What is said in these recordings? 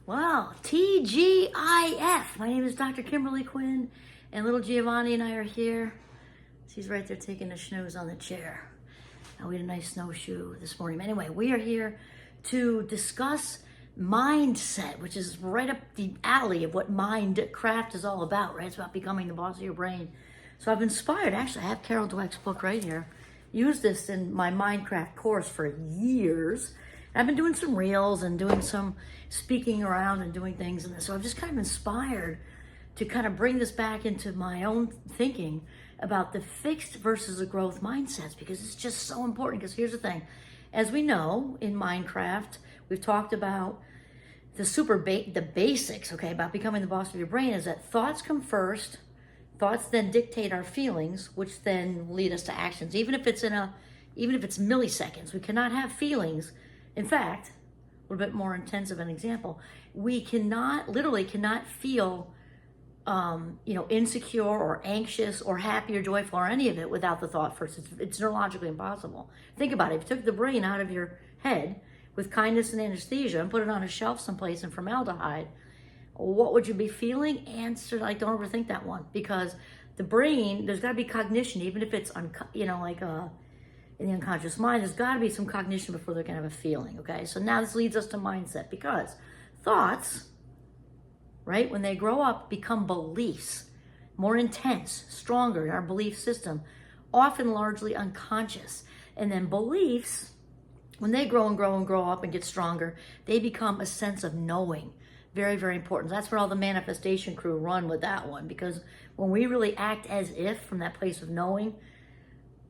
Wow, TGIF. My name is Dr. Kimberly Quinn, and little Giovanni and I are here. She's right there taking a snooze on the chair. Now, we had a nice snowshoe this morning. Anyway, we are here to discuss mindset, which is right up the alley of what Mindcraft is all about, right? It's about becoming the boss of your brain. So I've inspired, actually, I have Carol Dweck's book right here. Used this in my Mindcraft course for years. I've been doing some reels and doing some speaking around and doing things. And so I'm just kind of inspired to kind of bring this back into my own thinking about the fixed versus the growth mindsets, because it's just so important. Because here's the thing. As we know, in Mindcraft, we've talked about the basics, okay, about becoming the boss of your brain, is that thoughts come first. Thoughts then dictate our feelings, which then lead us to actions. Even if it's milliseconds, we cannot have feelings. In fact, a little bit more intensive an example, we literally cannot feel, insecure or anxious or happy or joyful or any of it without the thought first. It's neurologically impossible. Think about it. If you took the brain out of your head with kindness and anesthesia and put it on a shelf someplace in formaldehyde, what would you be feeling? Answer, don't overthink that one, because the brain, there's got to be cognition, even if it's in the unconscious mind, there's got to be some cognition before they're going to have a feeling, okay? So now this leads us to mindset, because thoughts, right, when they grow up, become beliefs, more intense, stronger in our belief system, often largely unconscious. And then beliefs, when they grow and grow and grow up and get stronger, they become a sense of knowing. Very, very important. That's where all the manifestation crew run with that one, because when we really act as if from that place of knowing,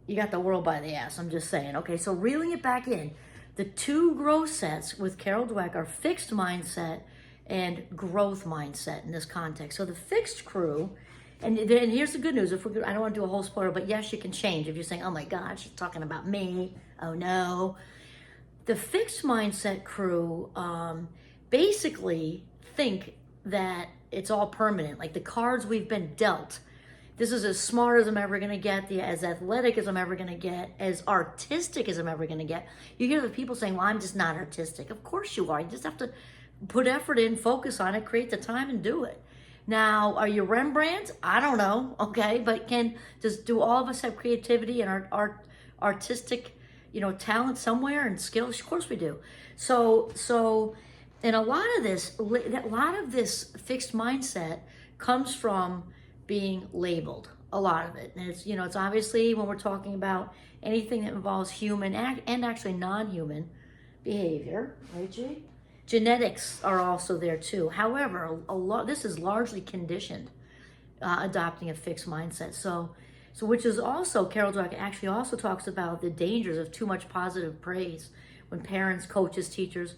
you got the world by the ass. I'm just saying. Okay, so reeling it back in, the two growth sets with Carol Dweck are fixed mindset and growth mindset in this context. So the fixed crew, and here's the good news. I don't want to do a whole spoiler, but yes, you can change. If you're saying, oh my God, she's talking about me. Oh no. The fixed mindset crew basically think that it's all permanent. Like the cards we've been dealt, this is as smart as I'm ever going to get, as athletic as I'm ever going to get, as artistic as I'm ever going to get. You hear the people saying, well, I'm just not artistic. Of course you are. You just have to put effort in, focus on it, create the time, and do it. Now, are you Rembrandt? I don't know, okay? But do all of us have creativity and our artistic, talent somewhere and skills? Of course we do. So, and a lot of this fixed mindset comes from being labeled, a lot of it. And it's obviously, when we're talking about anything that involves human and actually non-human behavior, right, G? Genetics are also there too. However, this is largely conditioned, adopting a fixed mindset. So which is also, Carol Dweck actually also talks about the dangers of too much positive praise. When parents, coaches, teachers,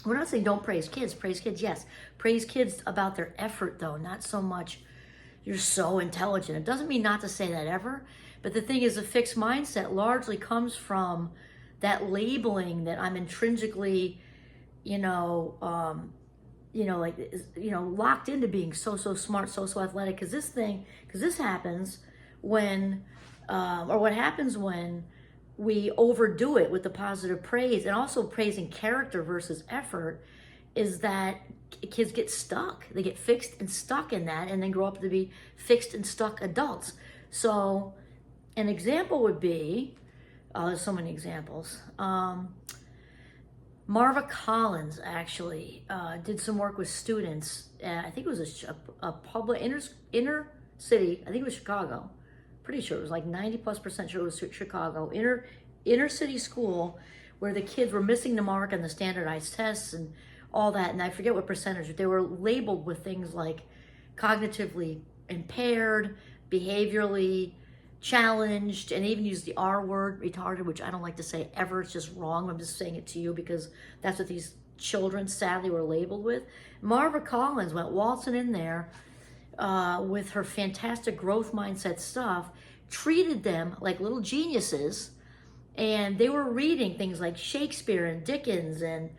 we're not saying don't praise kids, yes. Praise kids about their effort though, not so much you're so intelligent. It doesn't mean not to say that ever, but the thing is, a fixed mindset largely comes from that labeling that I'm intrinsically, locked into being so smart, so athletic. Because this happens when, what happens when we overdo it with the positive praise, and also praising character versus effort, is that kids get stuck. They get fixed and stuck in that, and then grow up to be fixed and stuck adults. So an example would be, there's so many examples. Marva Collins actually did some work with students. I think it was a public inner city. I think it was Chicago. Pretty sure it was like 90+% sure it was Chicago. Inner city school, where the kids were missing the mark on the standardized tests and all that, and I forget what percentage. They were labeled with things like cognitively impaired, behaviorally challenged, and even used the R word, retarded, which I don't like to say ever. It's just wrong. I'm just saying it to you because that's what these children sadly were labeled with. Marva Collins went waltzing in there with her fantastic growth mindset stuff, treated them like little geniuses, and they were reading things like Shakespeare and Dickens and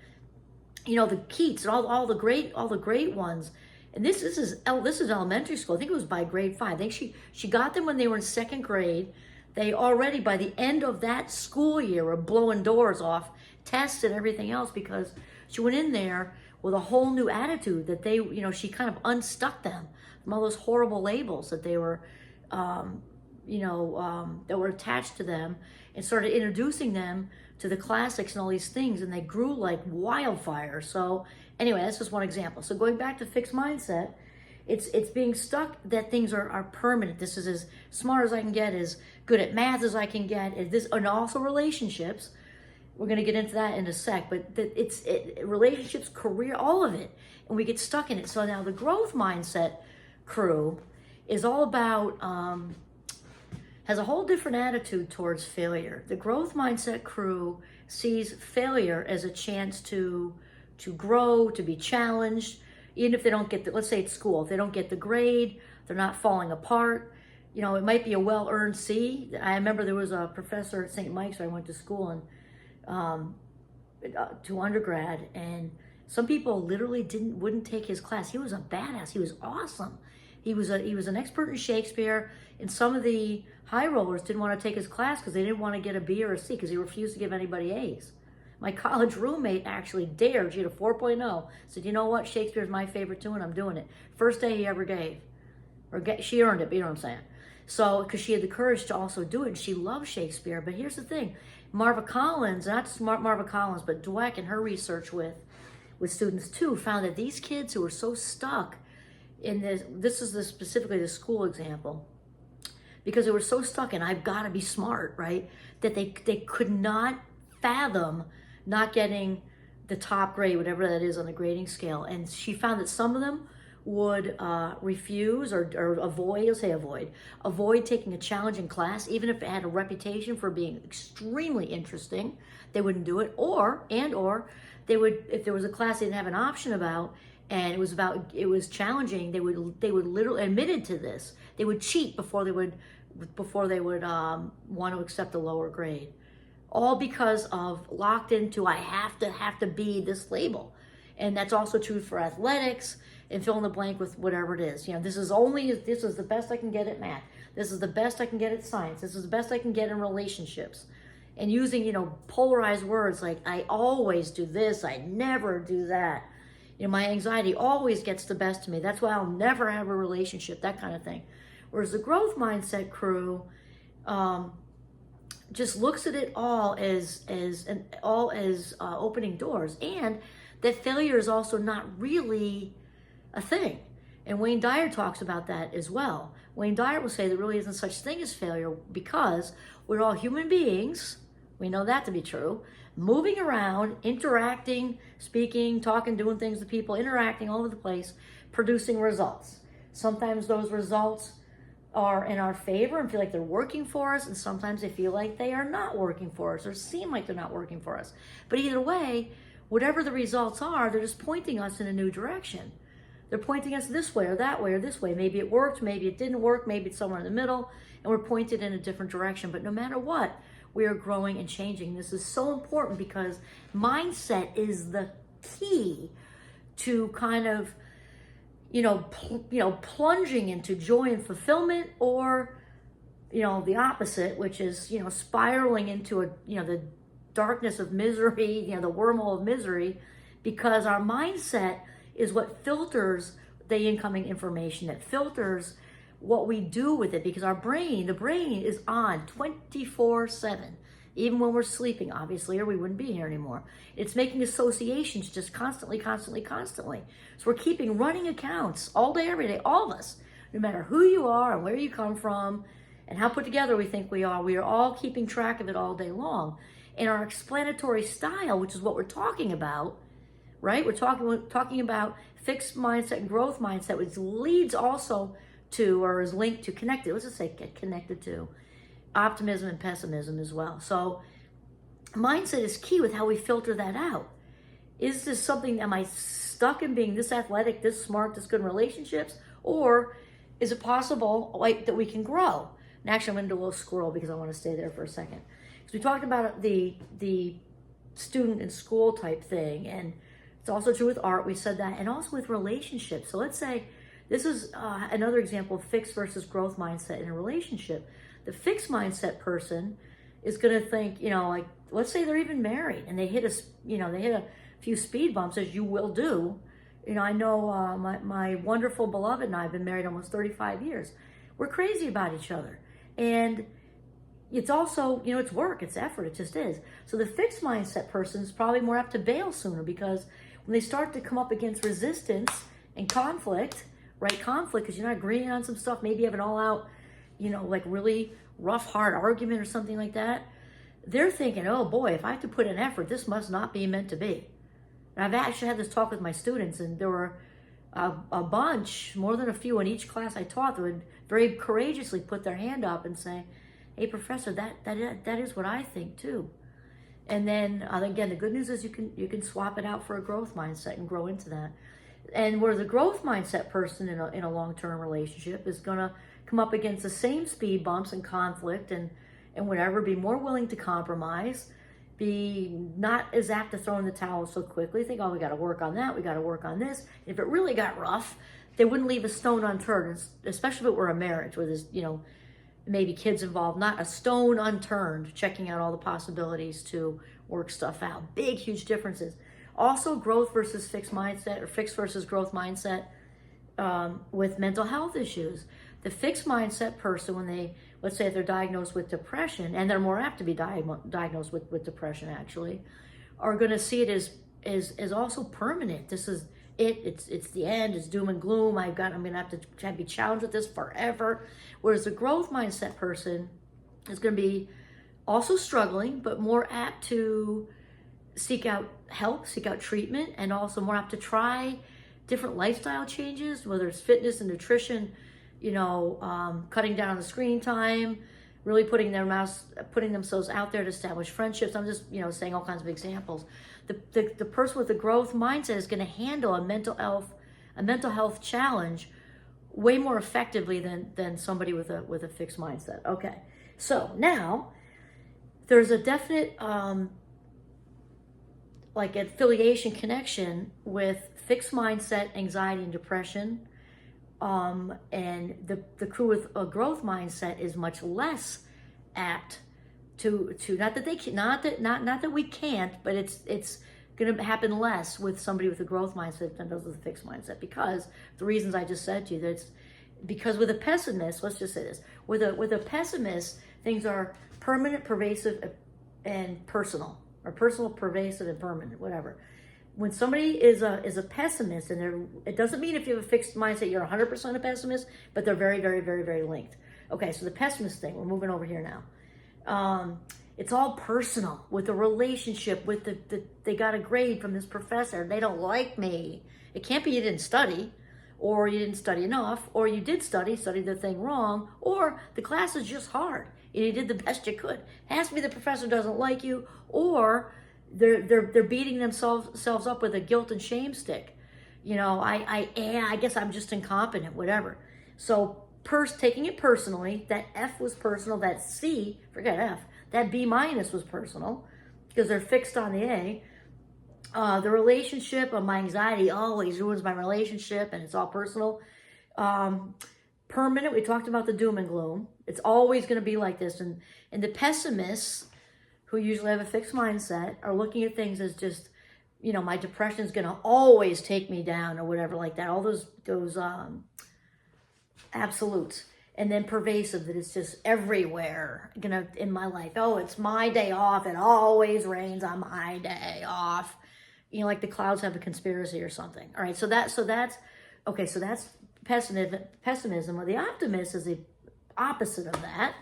the Keats and all the great ones. And this is elementary school. I think it was by grade 5. I think she got them when they were in second grade. They already, by the end of that school year, were blowing doors off, tests and everything else, because she went in there with a whole new attitude that they, she kind of unstuck them from all those horrible labels that they were, that were attached to them, and started introducing them to the classics and all these things, and they grew like wildfire. So anyway, that's just one example. So going back to fixed mindset, it's being stuck that things are permanent. This is as smart as I can get, as good at math as I can get, and also relationships. We're going to get into that in a sec, but relationships, career, all of it, and we get stuck in it. So now the growth mindset crew is all about, has a whole different attitude towards failure. The growth mindset crew sees failure as a chance to grow, to be challenged, even if they don't get let's say it's school, if they don't get the grade, they're not falling apart. It might be a well-earned C. I remember there was a professor at St. Mike's where I went to school and to undergrad, and some people literally wouldn't take his class. He was a badass. He was awesome. He was an expert in Shakespeare, and some of the high rollers didn't want to take his class because they didn't want to get a B or a C because he refused to give anybody A's. My college roommate actually dared. She had a 4.0. Said, you know what? Shakespeare's my favorite too, and I'm doing it. First day he ever gave. She earned it, but you know what I'm saying. So, because she had the courage to also do it, and she loved Shakespeare. But here's the thing. Marva Collins, not just Marva Collins, but Dweck and her research with students too, found that these kids who were so stuck in this is specifically the school example, because they were so stuck in I've got to be smart, right? That they could not fathom not getting the top grade, whatever that is on the grading scale. And she found that some of them would refuse or avoid taking a challenging class, even if it had a reputation for being extremely interesting. They wouldn't do it, or they would, if there was a class they didn't have an option about and it was challenging, they would literally, admitted to this, they would cheat before they would want to accept a lower grade, all because of locked into I have to be this label. And that's also true for athletics and fill in the blank with whatever it is. This is the best I can get at math. This is the best I can get at science. This is the best I can get in relationships. And using, polarized words like I always do this, I never do that. My anxiety always gets the best of me. That's why I'll never have a relationship, that kind of thing. Whereas the growth mindset crew just looks at it all as opening doors, and that failure is also not really a thing. And Wayne Dyer talks about that as well. Wayne Dyer will say there really isn't such thing as failure because we're all human beings. We know that to be true. Moving around, interacting, speaking, talking, doing things to people, interacting all over the place, producing results. Sometimes those results are in our favor and feel like they're working for us, and sometimes they feel like they are not working for us or seem like they're not working for us. But either way, whatever the results are, they're just pointing us in a new direction. They're pointing us this way or that way or this way. Maybe it worked, maybe it didn't work, maybe it's somewhere in the middle, and we're pointed in a different direction. But no matter what, we are growing and changing. This is so important because mindset is the key to kind of, plunging into joy and fulfillment, or, the opposite, which is, spiraling into the darkness of misery, the wormhole of misery, because our mindset is what filters the incoming information, that filters what we do with it, because the brain is on 24/7, even when we're sleeping, obviously, or we wouldn't be here anymore. It's making associations just constantly. So we're keeping running accounts all day, every day, all of us, no matter who you are and where you come from and how put together we think we are all keeping track of it all day long. And our explanatory style, which is what we're talking about, right? We're talking about fixed mindset and growth mindset, which leads also to, or is linked to, let's just say get connected to optimism and pessimism as well. So mindset is key with how we filter that out. Is this something, am I stuck in being this athletic, this smart, this good in relationships? Or is it possible that we can grow? And actually, I'm going to do a little scroll because I want to stay there for a second. Because we talked about the student and school type thing, and it's also true with art, we said that, and also with relationships. So let's say this is another example of fixed versus growth mindset in a relationship. The fixed mindset person is going to think, let's say they're even married and they hit few speed bumps, as you will do. You know, I know my wonderful beloved and I have been married almost 35 years. We're crazy about each other. And it's also, you know, it's work, it's effort, it just is. So the fixed mindset person is probably more apt to bail sooner, because when they start to come up against resistance and conflict, right? Conflict, because you're not agreeing on some stuff, maybe you have an all out, you know, like really rough, hard argument or something like that. They're thinking, oh boy, if I have to put in effort, this must not be meant to be. And I've actually had this talk with my students, and there were a bunch, more than a few in each class I taught, that would very courageously put their hand up and say, hey, professor, that is what I think too. And then again, the good news is you can swap it out for a growth mindset and grow into that. And where the growth mindset person in a long-term relationship is going to come up against the same speed bumps and conflict and whatever, be more willing to compromise, be not as apt to throw in the towel so quickly, think, oh, we got to work on that, we got to work on this. If it really got rough, they wouldn't leave a stone unturned, especially if it were a marriage where there's, you know, maybe kids involved, not a stone unturned, checking out all the possibilities to work stuff out. Big, huge differences. Also, growth versus fixed mindset, or fixed versus growth mindset with mental health issues. The fixed mindset person, when they, let's say if they're diagnosed with depression, and they're more apt to be diagnosed with depression actually, are going to see it as also permanent. This is it's the end, it's doom and gloom, I'm going to have to be challenged with this forever. Whereas the growth mindset person is going to be also struggling, but more apt to seek out help, seek out treatment, and also more apt to try different lifestyle changes, whether it's fitness and nutrition, you know, cutting down on the screen time, really putting themselves out there to establish friendships. I'm just, you know, saying all kinds of examples. The person with the growth mindset is going to handle a mental health challenge way more effectively than somebody with a fixed mindset. Okay, so now there's a definite like affiliation connection with fixed mindset, anxiety, and depression. And the crew with a growth mindset is much less apt to not that we can't, but it's going to happen less with somebody with a growth mindset than does with a fixed mindset, because the reasons I just said to you. That's because with a pessimist, let's just say this, with a pessimist, things are permanent, pervasive, and personal, or personal, pervasive, and permanent, whatever. When somebody is a pessimist, and it doesn't mean if you have a fixed mindset you're 100% a pessimist, but they're very, very, very, very linked. Okay, so the pessimist thing, we're moving over here now. It's all personal with the relationship, with they got a grade from this professor, they don't like me. It can't be you didn't study, or you didn't study enough, or you did study the thing wrong, or the class is just hard and you did the best you could. It has to be the professor doesn't like you, or they're beating themselves up with a guilt and shame stick. You know, I guess I'm just incompetent, whatever. So taking it personally, that F was personal, that C, forget F, that B minus was personal, because they're fixed on the A. The relationship of my anxiety always ruins my relationship, and it's all personal. Permanent, we talked about the doom and gloom. It's always going to be like this. And the pessimists, who usually have a fixed mindset, are looking at things as just, you know, my depression is going to always take me down, or whatever like that. All those absolutes. And then pervasive, that it's just everywhere in my life. Oh, it's my day off. It always rains on my day off. You know, like the clouds have a conspiracy or something. All right, so that's okay. So that's pessimism. Or the optimist is the opposite of that.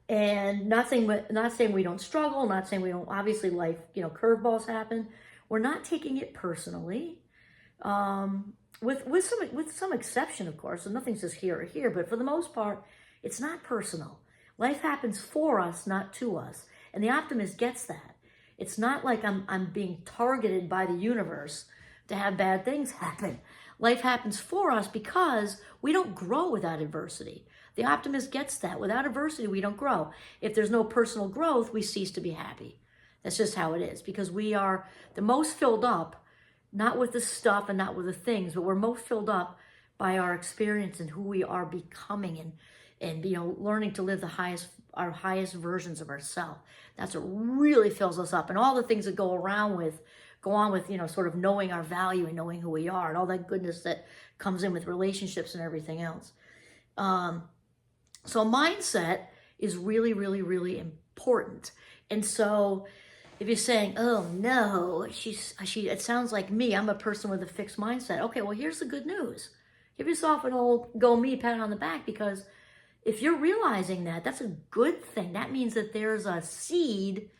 And not saying we don't struggle. Not saying we don't. Obviously, life, you know, curveballs happen. We're not taking it personally. With some exception, of course, and nothing's just here or here, but for the most part, it's not personal. Life happens for us, not to us. And the optimist gets that. It's not like I'm being targeted by the universe to have bad things happen. Life happens for us because we don't grow without adversity. The optimist gets that. Without adversity, we don't grow. If there's no personal growth, we cease to be happy. That's just how it is, because we are the most filled up, not with the stuff and not with the things, but we're most filled up by our experience and who we are becoming, and you know, learning to live our highest versions of ourselves. That's what really fills us up. And all the things that go around with go on with, sort of knowing our value and knowing who we are and all that goodness that comes in with relationships and everything else. So mindset is really, really, really important. And so if you're saying, oh no, it sounds like me, I'm a person with a fixed mindset. Okay, well, here's the good news. Give yourself an old go me pat on the back, because if you're realizing that, that's a good thing. That means that there's a seed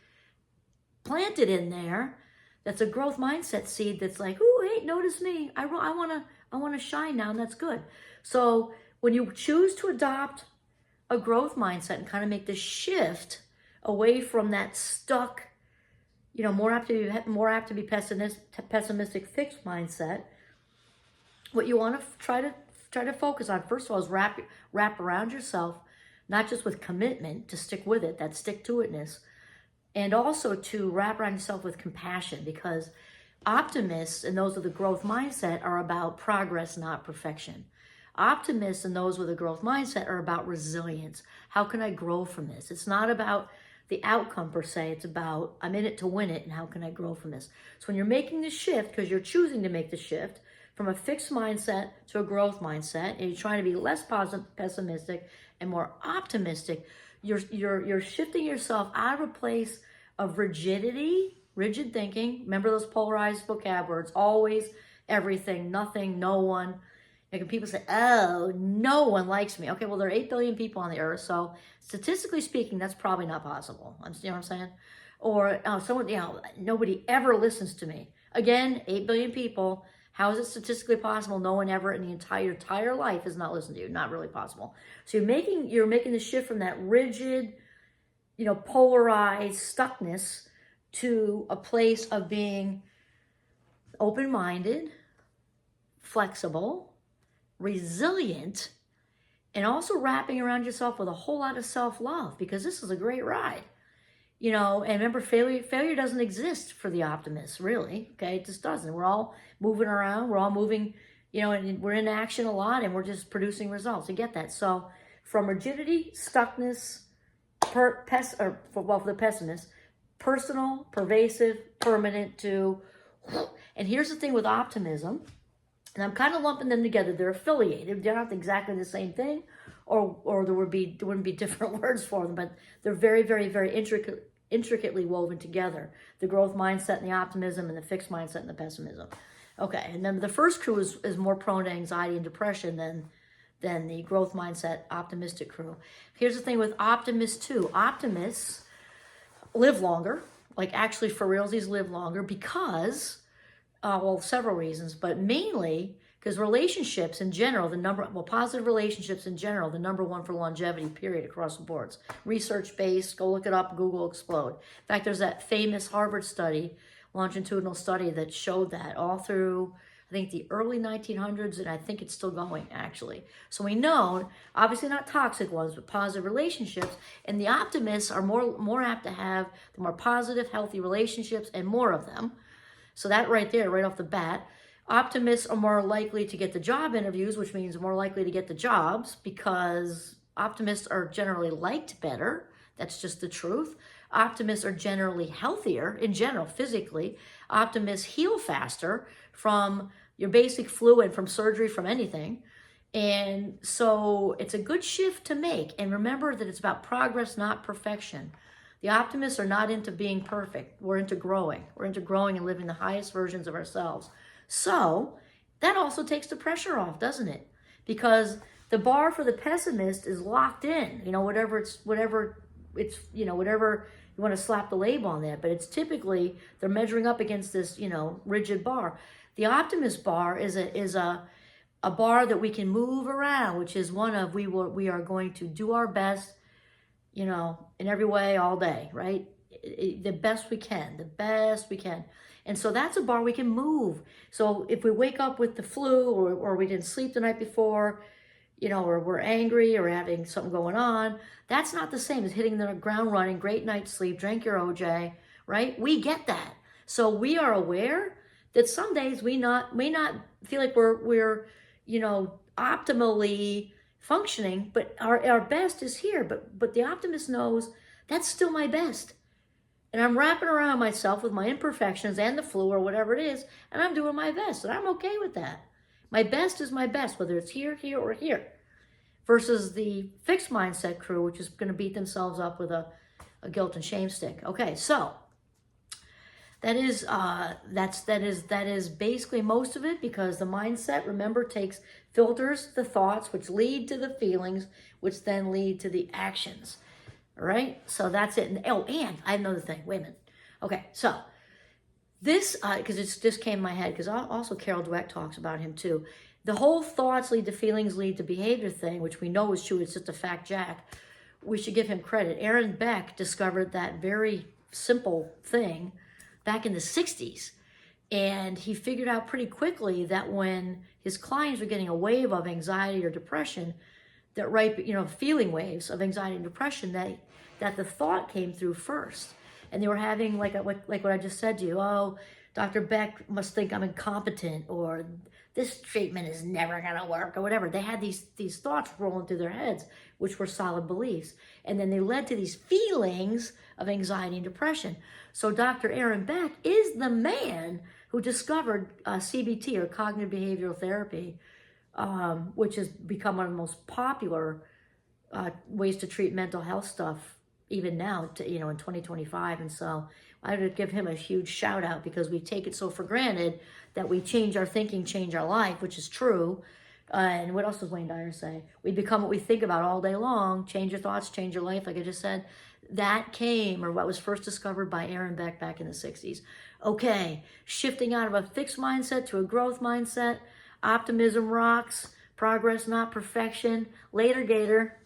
planted in there that's a growth mindset seed that's like, ooh, hey, notice me. I want to shine now, and that's good. So when you choose to adopt a growth mindset and kind of make the shift away from that stuck, more apt to be pessimistic fixed mindset, what you want to try to focus on, first of all, is wrap around yourself, not just with commitment to stick with it, that stick-to-itness, and also to wrap around yourself with compassion, because optimists and those with a growth mindset are about progress, not perfection. Optimists and those with a growth mindset are about resilience. How can I grow from this? It's not about the outcome per se. It's about, I'm in it to win it, and how can I grow from this? So when you're making the shift, because you're choosing to make the shift from a fixed mindset to a growth mindset, and you're trying to be less pessimistic and more optimistic, you're shifting yourself out of a place of rigid thinking. Remember those polarized vocab words: always, everything, nothing, no one. Like people say, oh, no one likes me. Okay, well, there are 8 billion people on the earth, so statistically speaking, that's probably not possible. You know what I'm saying? Or someone, nobody ever listens to me. Again, 8 billion people. How is it statistically possible no one ever in the entire life has not listened to you? Not really possible. So you're making the shift from that rigid, polarized stuckness to a place of being open-minded, flexible, resilient, and also wrapping around yourself with a whole lot of self-love, because this is a great ride. And remember, failure doesn't exist for the optimists, really. Okay, it just doesn't. We're all moving around. We're all moving, and we're in action a lot, and we're just producing results. You get that? So from rigidity, stuckness, for the pessimist, personal, pervasive, permanent, to, and here's the thing with optimism, and I'm kind of lumping them together. They're affiliated. They're not exactly the same thing, or there wouldn't be different words for them, but they're very, very, very intricately woven together. The growth mindset and the optimism, and the fixed mindset and the pessimism. Okay, and then the first crew is more prone to anxiety and depression than the growth mindset optimistic crew. Here's the thing with optimists too. Optimists live longer, like actually for realsies live longer, because several reasons, but mainly because relationships in general, positive relationships in general, the number one for longevity, period, across the boards. Research-based, go look it up, Google explode. In fact, there's that famous Harvard study, longitudinal study, that showed that all through, I think, the early 1900s, and I think it's still going, actually. So we know, obviously not toxic ones, but positive relationships, and the optimists are more apt to have the more positive, healthy relationships, and more of them. So that right there, right off the bat. Optimists are more likely to get the job interviews, which means more likely to get the jobs, because optimists are generally liked better. That's just the truth. Optimists are generally healthier in general, physically. Optimists heal faster from your basic flu and from surgery, from anything. And so it's a good shift to make. And remember that it's about progress, not perfection. The optimists are not into being perfect. We're into growing. We're into growing and living the highest versions of ourselves. So that also takes the pressure off, doesn't it? Because the bar for the pessimist is locked in. Whatever you want to slap the label on that, but it's typically they're measuring up against this, rigid bar. The optimist bar is a bar that we can move around, which is one of we are going to do our best, in every way, all day, right? The best we can. And so that's a bar we can move. So if we wake up with the flu, or we didn't sleep the night before, or we're angry or having something going on, that's not the same as hitting the ground running, great night's sleep, drank your OJ, right? We get that. So we are aware that some days we may not feel like we're optimally functioning, but our best is here. But the optimist knows that's still my best. And I'm wrapping around myself with my imperfections and the flu or whatever it is, and I'm doing my best, and I'm okay with that. My best is my best, whether it's here, here, or here. Versus the fixed mindset crew, which is going to beat themselves up with a guilt and shame stick. Okay, so that is basically most of it, because the mindset, remember, filters the thoughts, which lead to the feelings, which then lead to the actions. All right, so that's it. And I have another thing. Wait a minute. Okay, so this, because it just came in my head, because also Carol Dweck talks about him too. The whole thoughts lead to feelings lead to behavior thing, which we know is true, it's just a fact, Jack. We should give him credit. Aaron Beck discovered that very simple thing back in the 60s. And he figured out pretty quickly that when his clients were getting a wave of anxiety or depression, that feeling waves of anxiety and depression, that the thought came through first. And they were having like what I just said to you. Oh, Dr. Beck must think I'm incompetent, or this treatment is never gonna work, or whatever. They had these thoughts rolling through their heads, which were solid beliefs. And then they led to these feelings of anxiety and depression. So Dr. Aaron Beck is the man who discovered CBT, or cognitive behavioral therapy, which has become one of the most popular ways to treat mental health stuff even now, in 2025. And so I would give him a huge shout out, because we take it so for granted that we change our thinking, change our life, which is true. And what else does Wayne Dyer say? We become what we think about all day long. Change your thoughts, change your life, like I just said. That came, or what was first discovered by Aaron Beck back in the 60s. Okay, shifting out of a fixed mindset to a growth mindset. Optimism rocks. Progress, not perfection. Later, Gator.